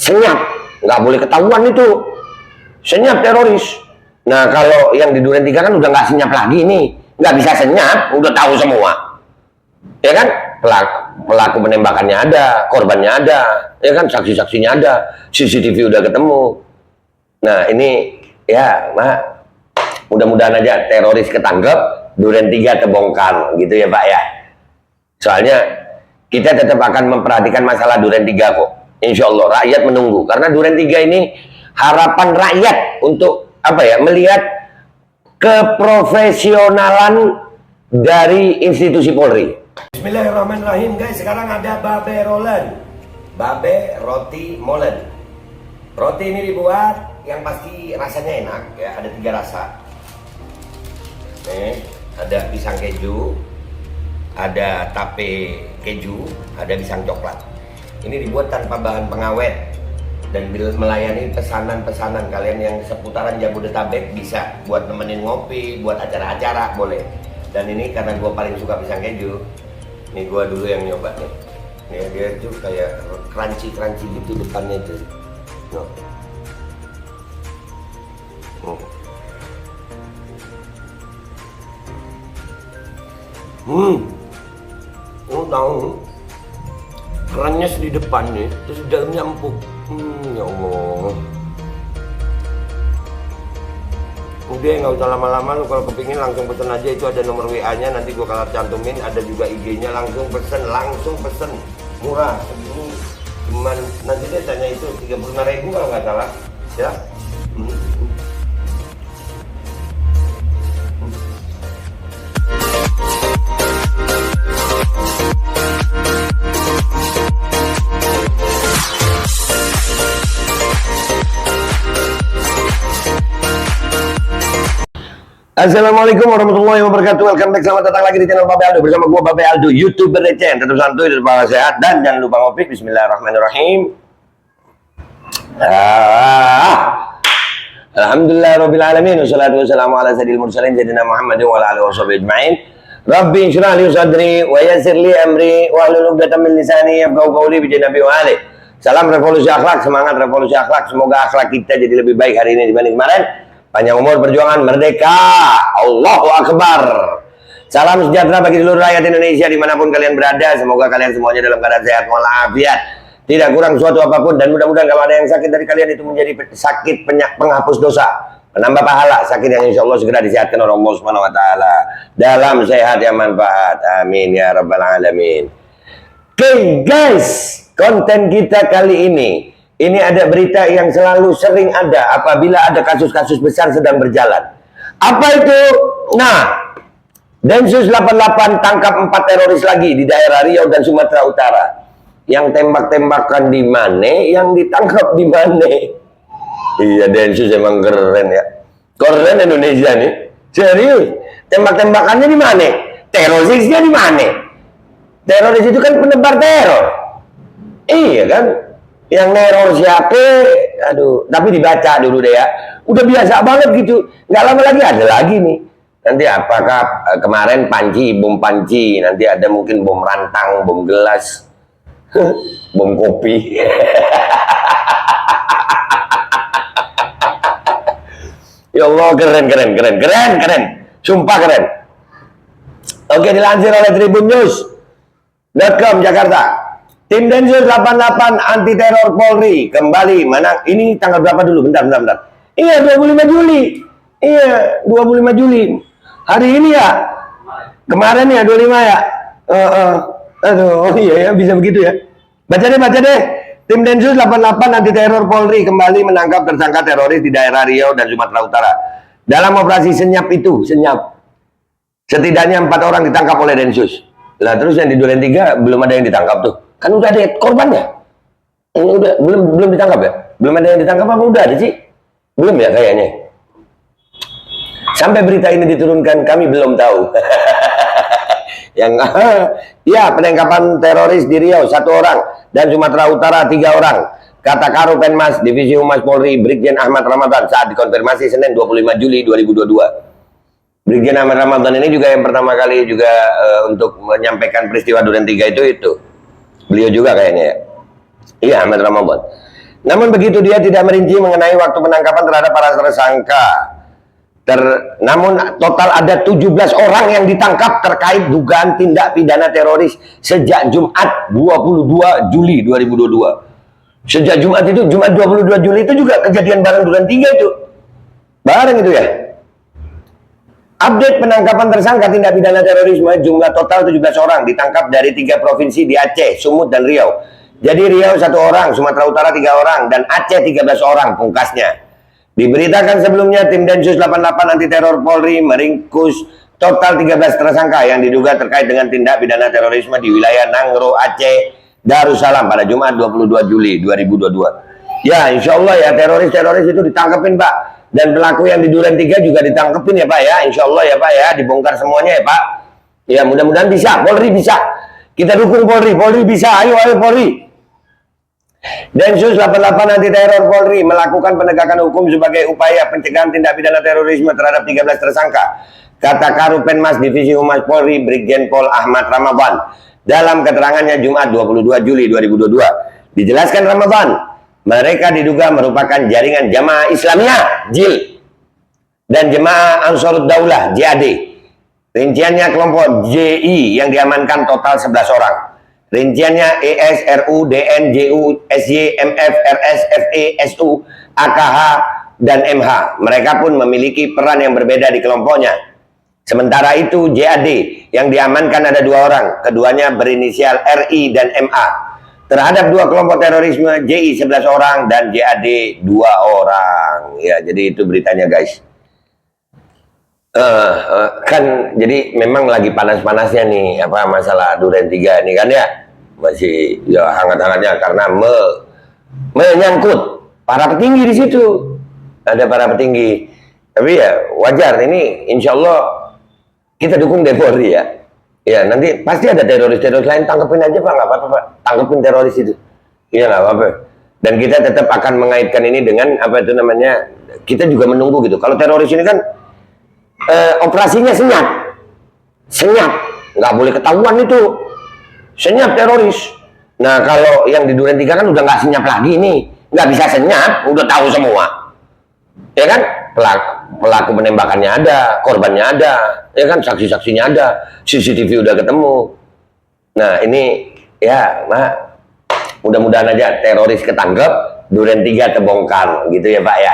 senyap, nggak boleh ketahuan itu, senyap teroris. Nah kalau yang di Duren 3 kan udah nggak senyap lagi nih, nggak bisa senyap, udah tahu semua, ya kan? Pelaku penembakannya ada, korbannya ada, ya kan? Saksi-saksinya ada, CCTV udah ketemu. Nah ini ya, mudah-mudahan aja teroris ketangkep, Duren 3 terbongkar, gitu ya Pak ya. Soalnya kita tetap akan memperhatikan masalah Duren 3 kok. Insya Allah rakyat menunggu, karena Duren 3 ini harapan rakyat untuk apa ya, melihat keprofesionalan dari institusi Polri. Bismillahirrahmanirrahim guys, sekarang ada babe rolen, babe roti molen. Roti ini dibuat yang pasti rasanya enak ya, ada 3 rasa. Nih, ada pisang keju, ada tape keju, ada pisang coklat. Ini dibuat tanpa bahan pengawet dan melayani pesanan-pesanan kalian yang seputaran Jabodetabek, bisa buat nemenin ngopi, buat acara-acara boleh. Dan ini karena gue paling suka pisang keju, ini gue dulu yang nyoba nih. Nih dia tuh kayak crunchy gitu depannya itu. Tahu kerennya di depannya, terus di dalamnya empuk. Ya Allah. Udah nggak usah lama-lama, lu kalau kepingin langsung pesen aja, itu ada nomor WA-nya, nanti gua kalau cantumin, ada juga IG-nya, langsung pesen, murah. Segini cuman nanti dia tanya itu 35.000 kalau nggak salah, ya. Assalamualaikum warahmatullahi wabarakatuh. Welcome back, selamat datang lagi di channel Babe Aldo bersama gua Babe Aldo, YouTuber receh. Tetap santuy, tetap sehat, dan jangan lupa ngopi. Bismillahirrahmanirrahim. Alhamdulillah rabbil alamin, wassalatu wassalamu ala sayyidil mursalin sayyidina Muhammadin wa ala alihi washabihi ajmain. Rabbi shrah li sadri wa yassir li amri wa hlul 'uqdatam min lisani yafqahu qawli bi janabi wa ali. Salam revolusi akhlak, semangat revolusi akhlak. Semoga akhlak kita jadi lebih baik hari ini dibanding kemarin. Panjang umur, perjuangan, merdeka, Allahu Akbar. Salam sejahtera bagi seluruh rakyat Indonesia dimanapun kalian berada. Semoga kalian semuanya dalam keadaan sehat walafiat, tidak kurang suatu apapun. Dan mudah-mudahan kalau ada yang sakit dari kalian itu menjadi sakit penghapus dosa, penambah pahala, sakit yang insya Allah segera disehatkan oleh Allah Subhanahu Wa Taala dalam sehat yang manfaat. Amin ya rabbal alamin. Oke guys, konten kita kali ini ada berita yang selalu sering ada apabila ada kasus-kasus besar sedang berjalan. Apa itu? Nah, Densus 88 tangkap 4 teroris lagi di daerah Riau dan Sumatera Utara. Yang tembak-tembakan di mana, yang ditangkap di mana. Iya, Densus emang keren ya. Keren Indonesia nih. Serius. Tembak-tembakannya di mana? Terorisnya di mana? Teroris itu kan penebar teror. Iya kan? Yang neror siapa? Aduh, tapi dibaca dulu deh ya. Udah biasa banget gitu. Nggak lama lagi ada lagi nih. Nanti apakah kemarin bom panci, nanti ada mungkin bom rantang, bom gelas, bom kopi. Ya Allah, keren. Sumpah keren. Oke, dilansir oleh tribunnews.com Jakarta. Tim Densus 88 anti teror Polri kembali menang. Ini tanggal berapa dulu? Bentar. Iya, 25 Juli. Iya, 25 Juli. Hari ini ya. Kemarin ya 25 ya. Aduh, oh iya ya, bisa begitu ya. Baca deh. Tim Densus 88 anti teror Polri kembali menangkap tersangka teroris di daerah Riau dan Sumatera Utara. Dalam operasi senyap itu, setidaknya 4 orang ditangkap oleh Densus. Lah terus yang di Duren 3 belum ada yang ditangkap tuh. Kan udah ada korbannya. Udah belum ditangkap ya? Belum ada yang ditangkap apa udah ada sih? Belum ya kayaknya. Sampai berita ini diturunkan kami belum tahu. Yang ya, penangkapan teroris di Riau 1 orang dan Sumatera Utara 3 orang. Kata Karopenmas Divisi Humas Polri Brigjen Ahmad Ramadan saat dikonfirmasi Senin 25 Juli 2022. Brigjen Ahmad Ramadan ini juga yang pertama kali juga untuk menyampaikan peristiwa Duren 3 itu. Beliau juga kayaknya ya. Iya, Ahmad Ramadan. Namun begitu dia tidak merinci mengenai waktu penangkapan terhadap para tersangka. Namun total ada 17 orang yang ditangkap terkait dugaan tindak pidana teroris sejak Jumat 22 Juli 2022. Sejak Jumat itu, Jumat 22 Juli itu juga kejadian bareng Duren 3 itu. Bareng itu ya. Update penangkapan tersangka tindak pidana terorisme, jumlah total 17 orang ditangkap dari 3 provinsi di Aceh, Sumut, dan Riau. Jadi Riau 1 orang, Sumatera Utara 3 orang, dan Aceh 13 orang pungkasnya. Diberitakan sebelumnya tim Densus 88 anti teror Polri meringkus total 13 tersangka yang diduga terkait dengan tindak pidana terorisme di wilayah Nangro, Aceh, Darussalam pada Jumat 22 Juli 2022. Ya, insya Allah ya teroris-teroris itu ditangkapin Pak. Dan pelaku yang di Duren 3 juga ditangkapin ya Pak ya. Insya Allah ya Pak ya, dibongkar semuanya ya Pak. Ya mudah-mudahan bisa, Polri bisa. Kita dukung Polri, Polri bisa, ayo Polri. Densus 88 anti teror Polri melakukan penegakan hukum sebagai upaya pencegahan tindak pidana terorisme terhadap 13 tersangka. Kata Karupenmas Divisi Humas Polri Brigjen Pol Ahmad Ramadan dalam keterangannya Jumat 22 Juli 2022. Dijelaskan Ramadan, mereka diduga merupakan jaringan Jamaah Islamiyah JIL dan Jemaah Ansarud Daulah JAD. Rinciannya kelompok JI yang diamankan total 11 orang. Rinciannya ES, RU, DN, JU, SY, MF, RS, FE, SU, AKH, dan MH. Mereka pun memiliki peran yang berbeda di kelompoknya. Sementara itu JAD yang diamankan ada 2 orang. Keduanya berinisial RI dan MA. Terhadap 2 kelompok terorisme, JI 11 orang dan JAD 2 orang. Ya, jadi itu beritanya guys. Kan jadi memang lagi panas-panasnya nih apa masalah Duren 3 ini kan ya, masih ya hangat-hangatnya karena menyangkut para petinggi di situ, ada para petinggi. Tapi ya wajar, ini insya Allah kita dukung Polri ya. Ya nanti pasti ada teroris-teroris lain, tangkepin aja Pak, nggak apa-apa Pak, tangkepin teroris itu. Iya nggak apa-apa. Dan kita tetap akan mengaitkan ini dengan apa itu namanya, kita juga menunggu gitu. Kalau teroris ini kan operasinya senyap, nggak boleh ketahuan itu, senyap teroris. Nah kalau yang di Duren 3 kan udah nggak senyap lagi nih, nggak bisa senyap, udah tahu semua, ya kan? Pelaku penembakannya ada, korbannya ada, ya kan? Saksi-saksinya ada, CCTV udah ketemu. Nah ini ya, mudah-mudahan aja teroris ketangkep, Duren 3 terbongkar, gitu ya Pak ya.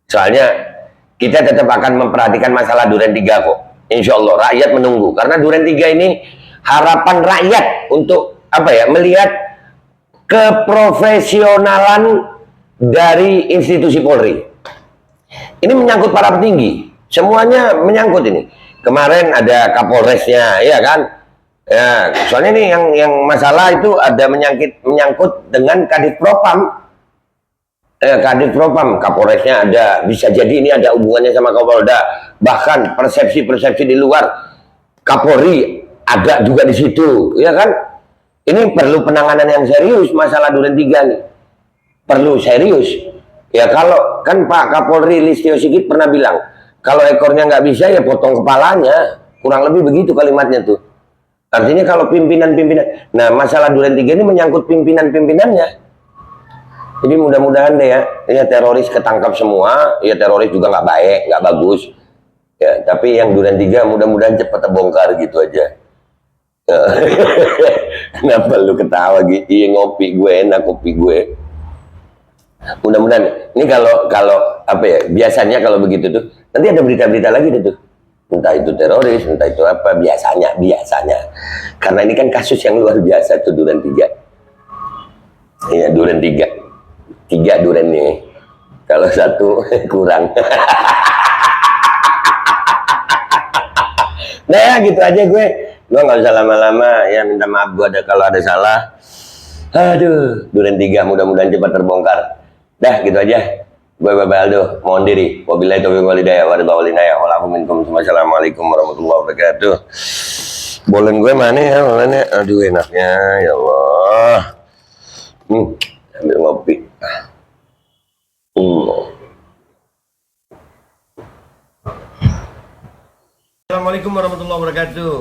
Soalnya kita tetap akan memperhatikan masalah Duren 3 kok. Insya Allah rakyat menunggu. Karena Duren 3 ini harapan rakyat untuk apa ya, melihat keprofesionalan dari institusi Polri. Ini menyangkut para petinggi. Semuanya menyangkut ini. Kemarin ada Kapolresnya, ya kan? Ya, soalnya ini yang masalah itu ada menyangkut dengan Kadif Propam. Kadif Propam, Kapolresnya ada, bisa jadi ini ada hubungannya sama Kapolda, bahkan persepsi-persepsi di luar Kapolri ada juga di situ, ya kan? Ini perlu penanganan yang serius masalah Duren 3 nih, perlu serius. Ya kalau kan Pak Kapolri Listio Sigit pernah bilang, kalau ekornya nggak bisa ya potong kepalanya, kurang lebih begitu kalimatnya tuh. Artinya kalau pimpinan-pimpinan, nah masalah Duren 3 ini menyangkut pimpinan-pimpinannya. Jadi mudah-mudahan deh ya teroris ketangkap semua, ya teroris juga nggak baik, nggak bagus. Ya, tapi yang Duren 3 mudah-mudahan cepat terbongkar gitu aja. Kenapa lu ketawa gitu? Iya ngopi gue enak, kopi gue. Mudah-mudahan ini kalau apa ya, biasanya kalau begitu tuh nanti ada berita-berita lagi tuh. Entah itu teroris, entah itu apa, biasanya. Karena ini kan kasus yang luar biasa tuh Duren 3. Iya, Duren 3. 3 Duren nih, kalau 1 kurang. Nah ya gitu aja gue nggak usah lama-lama ya, minta maaf gue kalau ada salah. Aduh, Duren 3 mudah-mudahan cepat terbongkar. Dah gitu aja. Gue Bapak Aldo mohon diri. Wabillahi taufiq wal hidayah wa ridha wal inayah. Wassalamualaikum warahmatullahi wabarakatuh. Bolen gue mana ya? Aduh enaknya ya Allah. Ambil ngopi. Assalamualaikum warahmatullahi wabarakatuh.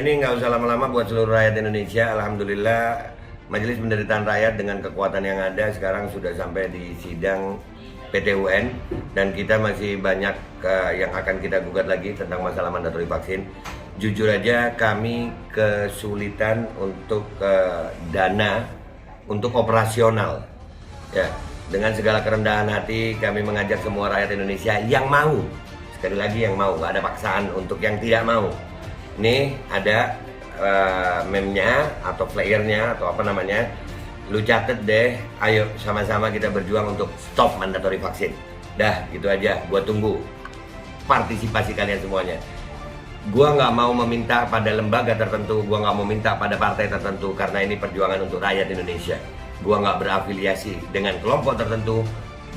Ini nggak usah lama-lama buat seluruh rakyat Indonesia. Alhamdulillah Majelis Penderitaan Rakyat dengan kekuatan yang ada sekarang sudah sampai di sidang PT UN, dan kita masih banyak yang akan kita gugat lagi tentang masalah mandatori vaksin. Jujur aja kami kesulitan untuk dana untuk operasional. Ya, dengan segala kerendahan hati kami mengajak semua rakyat Indonesia yang mau, sekali lagi yang mau, gak ada paksaan untuk yang tidak mau. Nih ada meme-nya atau flyernya atau apa namanya, lu catet deh, ayo sama-sama kita berjuang untuk stop mandatori vaksin. Dah, gitu aja, gua tunggu partisipasi kalian semuanya. Gua nggak mau meminta pada lembaga tertentu, gua nggak mau minta pada partai tertentu, karena ini perjuangan untuk rakyat Indonesia. Gua nggak berafiliasi dengan kelompok tertentu,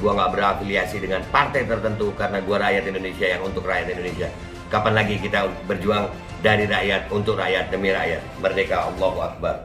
gua nggak berafiliasi dengan partai tertentu, karena gua rakyat Indonesia yang untuk rakyat Indonesia. Kapan lagi kita berjuang dari rakyat, untuk rakyat, demi rakyat. Merdeka, Allahu Akbar.